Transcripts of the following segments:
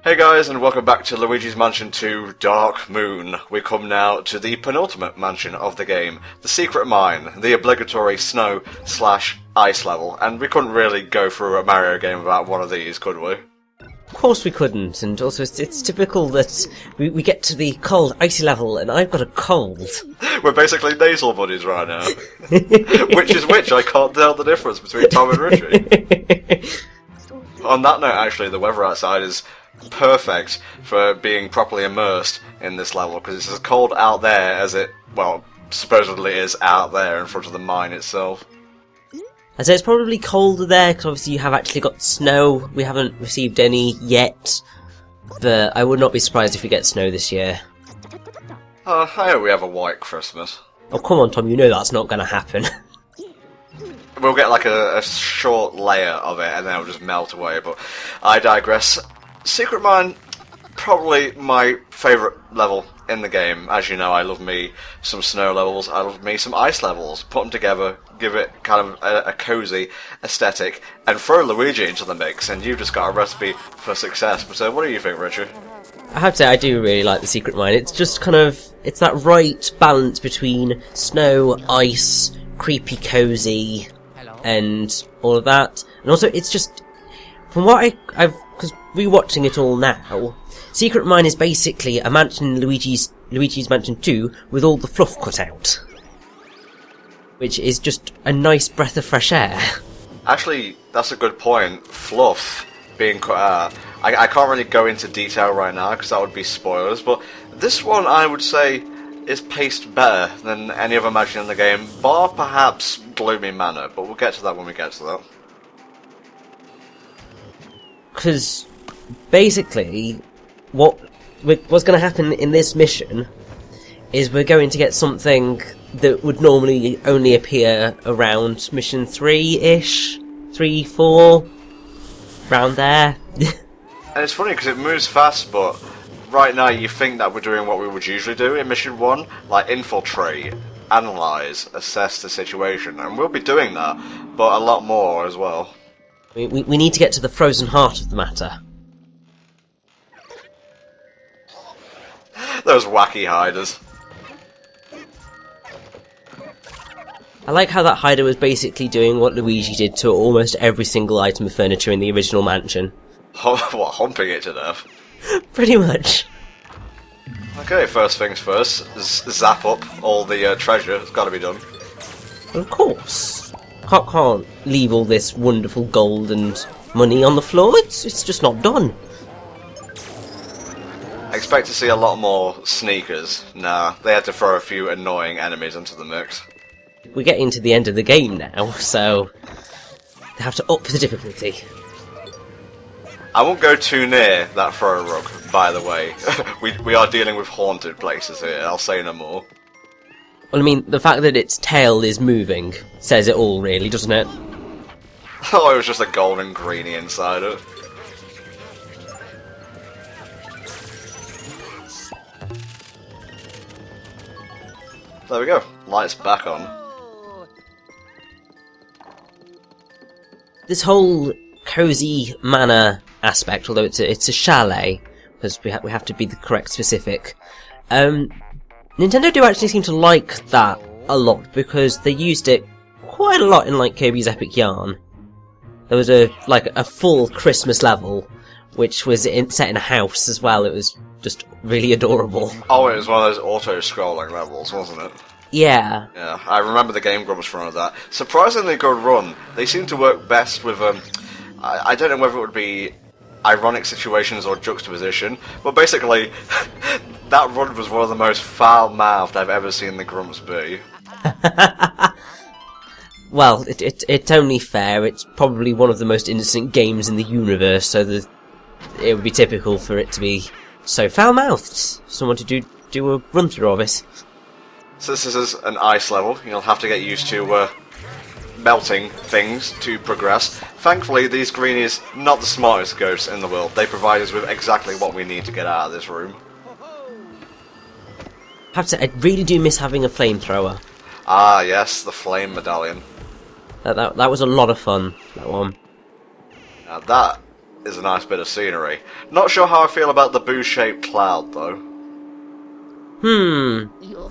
Hey guys, and welcome back to Luigi's Mansion 2 Dark Moon. We come now to the penultimate mansion of the game, the Secret Mine, the obligatory snow/ice level, and we couldn't really go through a Mario game without one of these, could we? Of course we couldn't, and also it's typical that we get to the cold, icy level, and I've got a cold. We're basically nasal buddies right now. Which is which, I can't tell the difference between Tom and Richie. On that note, actually, the weather outside is perfect for being properly immersed in this level, because it's as cold out there as it, well, supposedly is out there in front of the mine itself. I'd say it's probably colder there, because obviously you have actually got snow. We haven't received any yet, but I would not be surprised if we get snow this year. I hope we have a white Christmas. Oh, come on, Tom, you know that's not going to happen. We'll get like a short layer of it and then it'll just melt away, but I digress. Secret Mine, probably my favourite level in the game. As you know, I love me some snow levels, I love me some ice levels. Put them together, give it kind of a cosy aesthetic, and throw Luigi into the mix, and you've just got a recipe for success. But what do you think, Richard? I have to say, I do really like the Secret Mine. It's just kind of, it's that right balance between snow, ice, creepy, cozy, and all of that. And also, it's just, from what I've, because rewatching it all now, Secret Mine is basically a mansion in Luigi's Mansion 2 with all the fluff cut out, which is just a nice breath of fresh air. Actually, that's a good point. Fluff being cut out. I can't really go into detail right now because that would be spoilers, but this one I would say is paced better than any other mansion in the game, bar perhaps Gloomy Manor, but we'll get to that when we get to that. Because basically, what's going to happen in this mission is we're going to get something that would normally only appear around mission 3-ish, 3, 4, around there. And it's funny because it moves fast, but right now you think that we're doing what we would usually do in mission 1, like infiltrate, analyse, assess the situation, and we'll be doing that, but a lot more as well. We need to get to the frozen heart of the matter. Those wacky hiders. I like how that hider was basically doing what Luigi did to almost every single item of furniture in the original mansion. What, humping it to death? Pretty much. Okay, first things first, zap up all the treasure. It's got to be done. Of course. Can't leave all this wonderful gold and money on the floor. It's just not done. I expect to see a lot more sneakers. Nah, they had to throw a few annoying enemies into the mix. We're getting to the end of the game now, so they have to up the difficulty. I won't go too near that throw rug, by the way. we are dealing with haunted places here, I'll say no more. Well, I mean, the fact that its tail is moving says it all, really, doesn't it? Oh, it was just a golden greenie inside it. There we go, lights back on. This whole cozy manor aspect, although it's a chalet, because we have to be the correct specific. Nintendo do actually seem to like that a lot, because they used it quite a lot in like Kirby's Epic Yarn. There was a full Christmas level, which was set in a house as well. It was just really adorable. Oh, it was one of those auto-scrolling levels, wasn't it? Yeah. Yeah, I remember the Game Grumps run of that. Surprisingly good run. They seem to work best with, I don't know whether it would be ironic situations or juxtaposition, but basically, that run was one of the most foul-mouthed I've ever seen the Grumps be. Well, it's only fair. It's probably one of the most innocent games in the universe, so that it would be typical for it to be so foul-mouthed. Someone to do a run-through of it. So this is an ice level. You'll have to get used to melting things to progress. Thankfully, these greenies, not the smartest ghosts in the world. They provide us with exactly what we need to get out of this room. I have to say, I really do miss having a flamethrower. Ah, yes, the flame medallion. That was a lot of fun, that one. Now that is a nice bit of scenery. Not sure how I feel about the boo-shaped cloud, though.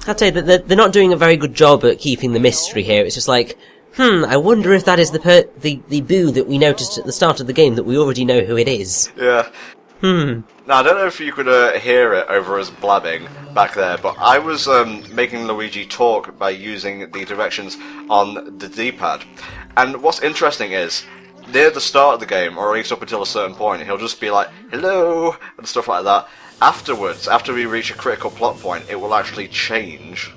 I'd say that they're not doing a very good job at keeping the mystery here. It's just like, I wonder if that is the boo that we noticed at the start of the game that we already know who it is. Yeah. Now, I don't know if you could hear it over us blabbing back there, but I was making Luigi talk by using the directions on the D-pad. And what's interesting is, near the start of the game, or at least up until a certain point, he'll just be like, hello, and stuff like that. Afterwards, after we reach a critical plot point, it will actually change.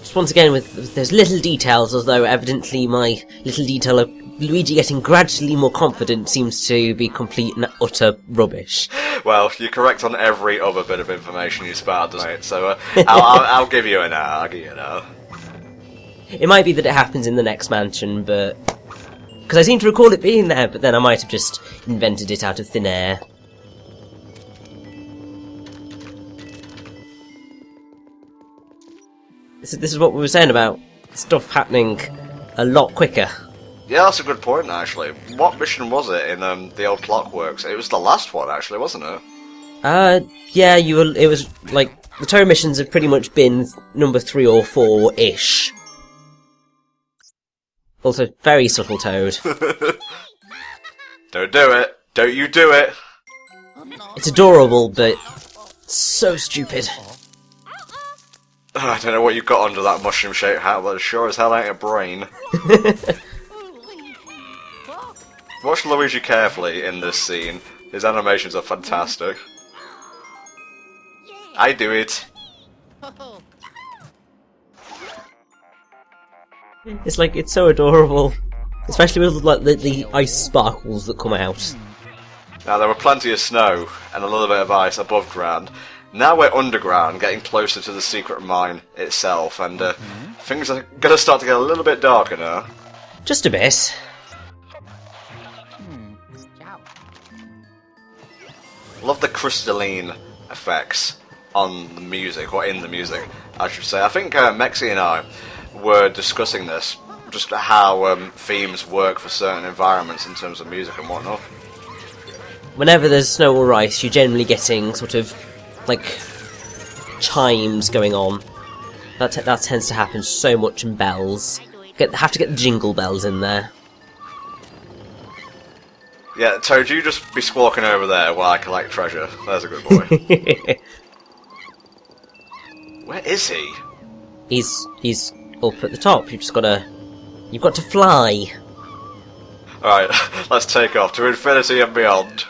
Just once again, with those little details, although evidently my little detail of Luigi getting gradually more confident seems to be complete and utter rubbish. Well, you're correct on every other bit of information you spat, mate, so I'll give you an hour, I'll give you an hour. It might be that it happens in the next mansion, but... because I seem to recall it being there, but then I might have just invented it out of thin air. This is what we were saying about stuff happening a lot quicker. Yeah, that's a good point, actually. What mission was it in the old Clockworks? It was the last one, actually, wasn't it? Yeah, it was, like, the Toad missions have pretty much been number 3 or 4-ish. Also, very subtle Toad. Don't do it! Don't you do it! It's adorable, but so stupid. I don't know what you've got under that mushroom-shaped hat, but it sure as hell ain't a brain. Watch Luigi carefully in this scene. His animations are fantastic. I do it. It's like, it's so adorable. Especially with like the ice sparkles that come out. Now there were plenty of snow and a little bit of ice above ground. Now we're underground, getting closer to the secret mine itself, and things are gonna start to get a little bit darker now. Just a bit. Love the crystalline effects on the music, or in the music, I should say. I think Mexi and I were discussing this, just how themes work for certain environments in terms of music and whatnot. Whenever there's snow or ice, you're generally getting sort of like chimes going on. That tends to happen so much in bells. Have to get the jingle bells in there. Yeah, Toad, you just be squawking over there while I collect treasure. There's a good boy. Where is he? He's up at the top. You've got to fly. Alright, let's take off to infinity and beyond.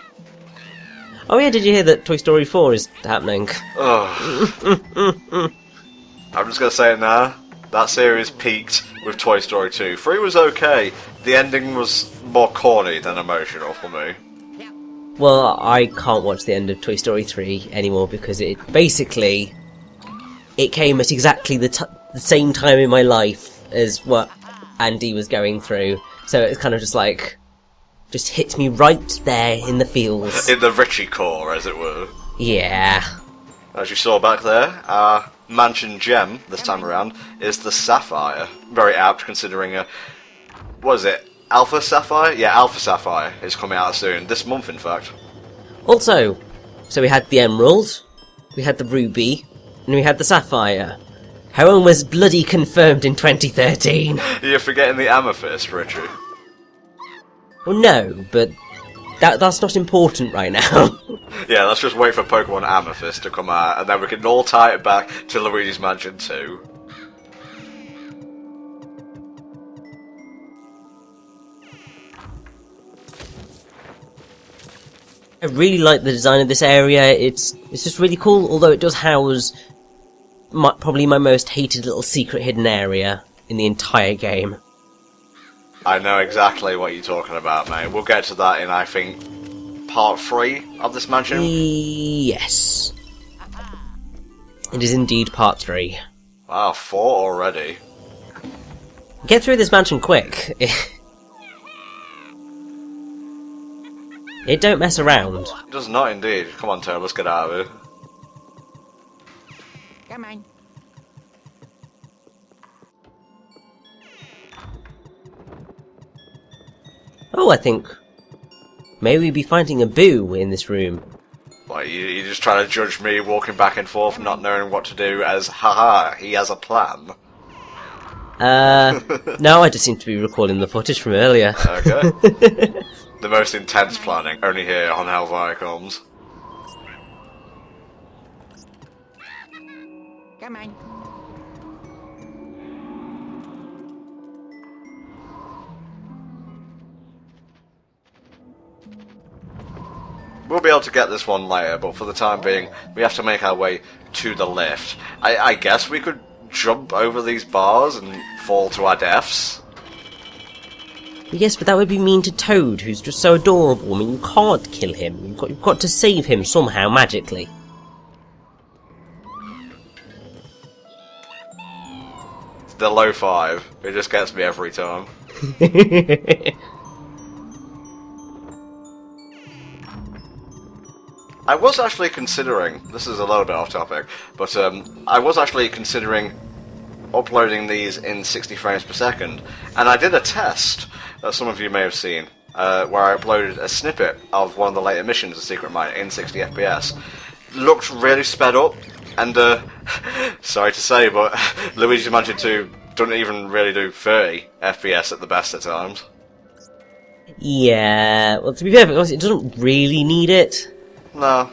Oh yeah, did you hear that Toy Story 4 is happening? Oh. I'm just gonna say it now. That series peaked with Toy Story 2. 3 was okay. The ending was more corny than emotional for me. Well, I can't watch the end of Toy Story 3 anymore because it came at exactly the same time in my life as what Andy was going through. So it's kind of just hit me right there in the feels. In the Richie core, as it were. Yeah. As you saw back there, our mansion gem, this time around, is the Sapphire. Very apt, considering, what is it? Alpha Sapphire? Yeah, Alpha Sapphire is coming out soon. This month, in fact. Also, so we had the Emerald, we had the Ruby, and we had the Sapphire. Her own was bloody confirmed in 2013. You're forgetting the Amethyst, Richie. Well, no, but that's not important right now. Yeah, let's just wait for Pokemon Amethyst to come out, and then we can all tie it back to Luigi's Mansion 2. I really like the design of this area. It's just really cool, although it does house probably my most hated little secret hidden area in the entire game. I know exactly what you're talking about, mate. We'll get to that in, I think, part 3 of this mansion. Yes. It is indeed part 3. Wow, 4 already. Get through this mansion quick. It don't mess around. It does not indeed. Come on, Toad, let's get out of here. Come on. Oh, I think maybe we'd be finding a boo in this room. Like, you just trying to judge me walking back and forth, not knowing what to do as, haha, he has a plan. No, I just seem to be recalling the footage from earlier. Okay. The most intense planning, only here on Hellfire Comms. Come on. We'll be able to get this one later, but for the time being, we have to make our way to the lift. I guess we could jump over these bars and fall to our deaths. Yes, but that would be mean to Toad, who's just so adorable. I mean, you can't kill him. You've got to save him somehow, magically. The low 5. It just gets me every time. I was actually considering, this is a little bit off topic, but I was actually considering uploading these in 60 frames per second, and I did a test that some of you may have seen, where I uploaded a snippet of one of the later missions of Secret Mine in 60 FPS. Looked really sped up, and sorry to say, but Luigi's Mansion 2 doesn't even really do 30 FPS at the best at times. Yeah, well, to be fair, it doesn't really need it. No.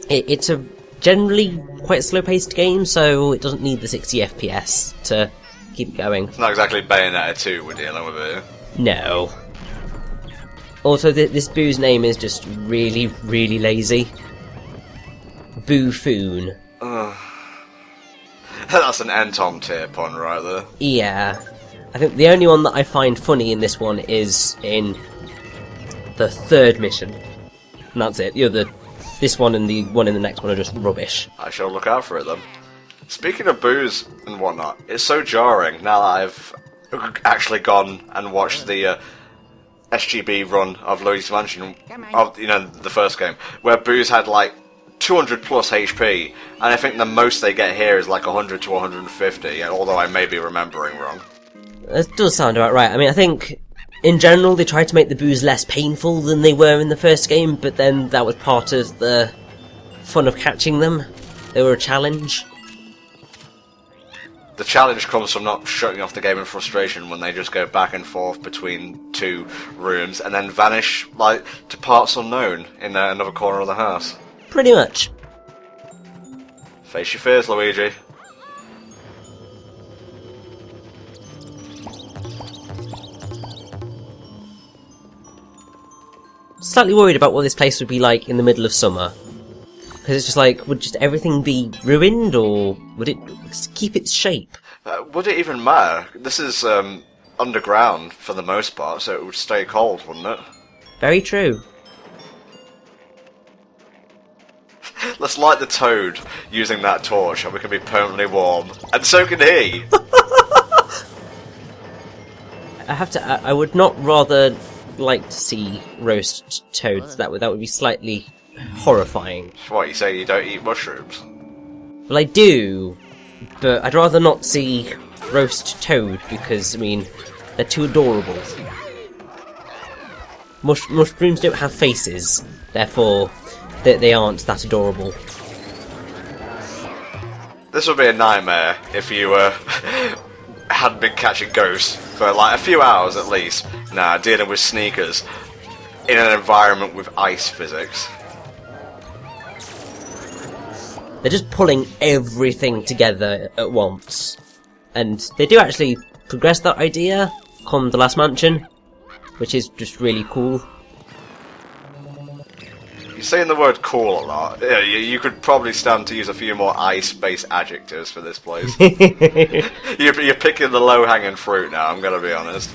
It's a generally quite slow-paced game, so it doesn't need the 60 FPS to keep it going. It's not exactly Bayonetta 2 we're dealing with here. No. Also, this boo's name is just really, really lazy. Boofoon. That's an Anton tier pun right there. Yeah. I think the only one that I find funny in this one is in the third mission. And that's it. This one and the one in the next one are just rubbish. I shall look out for it then. Speaking of booze and whatnot, it's so jarring now that I've actually gone and watched the SGB run of Luigi's Mansion, of the first game, where booze had like 200 plus HP, and I think the most they get here is like 100 to 150, although I may be remembering wrong. That does sound about right. I mean, I think in general they tried to make the boos less painful than they were in the first game, but then that was part of the fun of catching them. They were a challenge. The challenge comes from not shutting off the game in frustration when they just go back and forth between two rooms and then vanish like to parts unknown in another corner of the house. Pretty much. Face your fears, Luigi. Slightly worried about what this place would be like in the middle of summer. Because it's just like, would just everything be ruined, or would it keep its shape? Would it even matter? This is underground for the most part, so it would stay cold, wouldn't it? Very true. Let's light the Toad using that torch, and we can be permanently warm. And so can he! I would not rather like to see roast toads. That would be slightly horrifying. What, you say you don't eat mushrooms? Well, I do, but I'd rather not see roast toad because, I mean, they're too adorable. Mushrooms don't have faces, therefore they aren't that adorable. This would be a nightmare if you hadn't been catching ghosts for like a few hours at least. Nah, dealing with sneakers in an environment with ice physics. They're just pulling everything together at once. And they do actually progress that idea come the last mansion, which is just really cool. You're saying the word cool a lot. Yeah, you could probably stand to use a few more ice-based adjectives for this place. You're picking the low-hanging fruit now, I'm gonna be honest.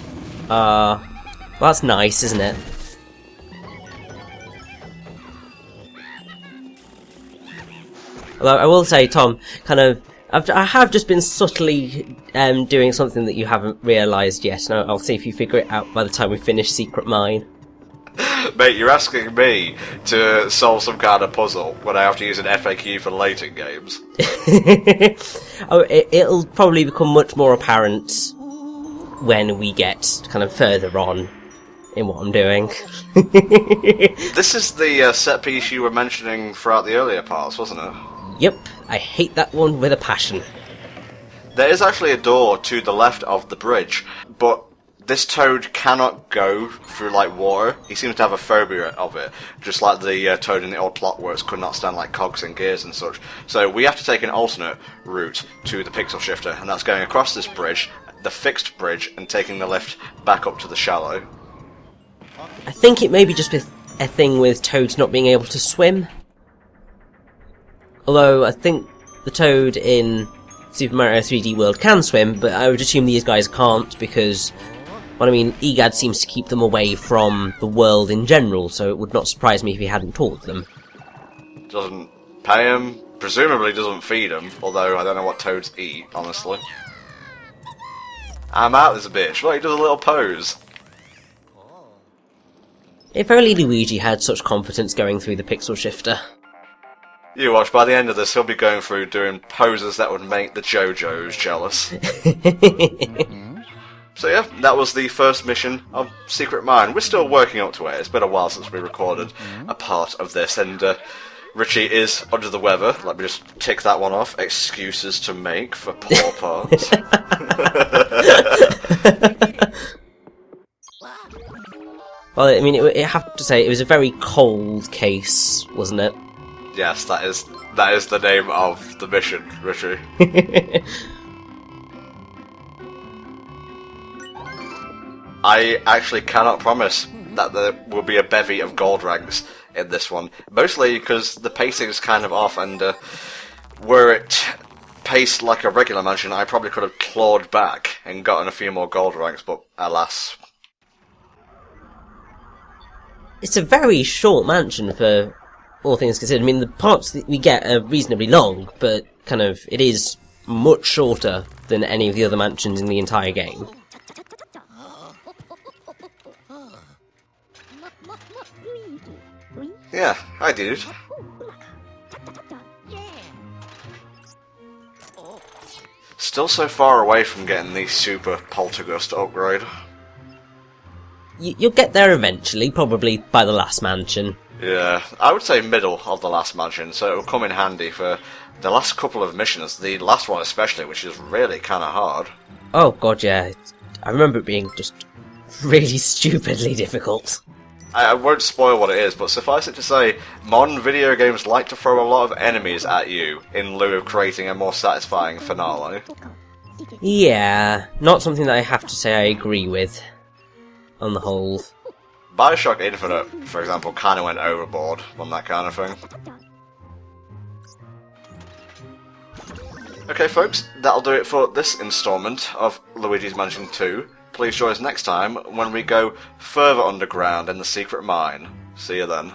Well, that's nice, isn't it? Although I will say, Tom, I have just been subtly doing something that you haven't realised yet, and I'll see if you figure it out by the time we finish Secret Mine. Mate, you're asking me to solve some kind of puzzle when I have to use an FAQ for later games. Oh, it'll probably become much more apparent when we get kind of further on in what I'm doing. This is the set piece you were mentioning throughout the earlier parts, wasn't it? Yep, I hate that one with a passion. There is actually a door to the left of the bridge, but this toad cannot go through, like, water. He seems to have a phobia of it, just like the toad in the old Clockworks could not stand, like, cogs and gears and such. So we have to take an alternate route to the pixel shifter, and that's going across this bridge, the fixed bridge, and taking the lift back up to the shallow. I think it may be just a thing with toads not being able to swim. Although, I think the toad in Super Mario 3D World can swim, but I would assume these guys can't because, well, I mean, EGAD seems to keep them away from the world in general, so it would not surprise me if he hadn't taught them. Doesn't pay him, presumably doesn't feed him, although I don't know what toads eat, honestly. I'm out this bitch. Look, he does a little pose. If only Luigi had such confidence going through the pixel shifter. You watch, by the end of this, he'll be going through doing poses that would make the JoJos jealous. So yeah, that was the first mission of Secret Mine. We're still working up to it. It's been a while since we recorded a part of this, and Richie is under the weather. Let me just tick that one off. Excuses to make for poor parts. Well, I mean, I have to say, it was a very cold case, wasn't it? Yes, that is the name of the mission, Richie. I actually cannot promise that there will be a bevy of gold ranks in this one. Mostly because the pacing is kind of off, and were it paced like a regular mansion, I probably could have clawed back and gotten a few more gold ranks, but alas. It's a very short mansion for all things considered. I mean, the parts that we get are reasonably long, but kind of, it is much shorter than any of the other mansions in the entire game. Yeah, hi dude. Still so far away from getting the super poltergust upgrade. You'll get there eventually, probably by the last mansion. Yeah, I would say middle of the last mansion, so it'll come in handy for the last couple of missions, the last one especially, which is really kind of hard. Oh god, yeah. I remember it being just really stupidly difficult. I won't spoil what it is, but suffice it to say, modern video games like to throw a lot of enemies at you in lieu of creating a more satisfying finale. Yeah, not something that I have to say I agree with, on the whole. Bioshock Infinite, for example, kind of went overboard on that kind of thing. Okay folks, that'll do it for this instalment of Luigi's Mansion 2. Please join us next time when we go further underground in the secret mine. See you then.